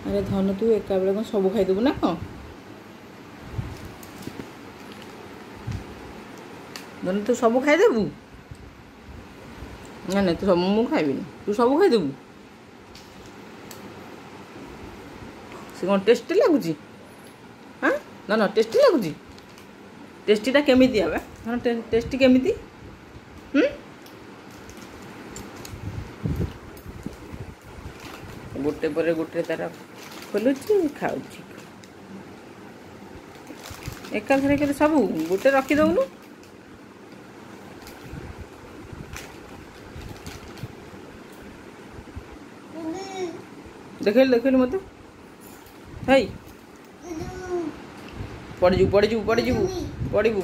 अरे धन तू एका बेले कौन सब खाईदेबू ना कौन धन तू सब खाईदेबू ना ना तू सब मु खाइबी तू सब खाईदेबू से कौन टेस्टी लगुच हाँ ना ना टेस्टी लगुच टेस्टीटा केमी आवे हाँ टेस्टी केमी गोटे पर गोटे तार खोलुची खाऊची एकाथरे के सब गोटे रखीदौनु देखल देखल मत हई पड़जू पड़जू पड़जू पड़बू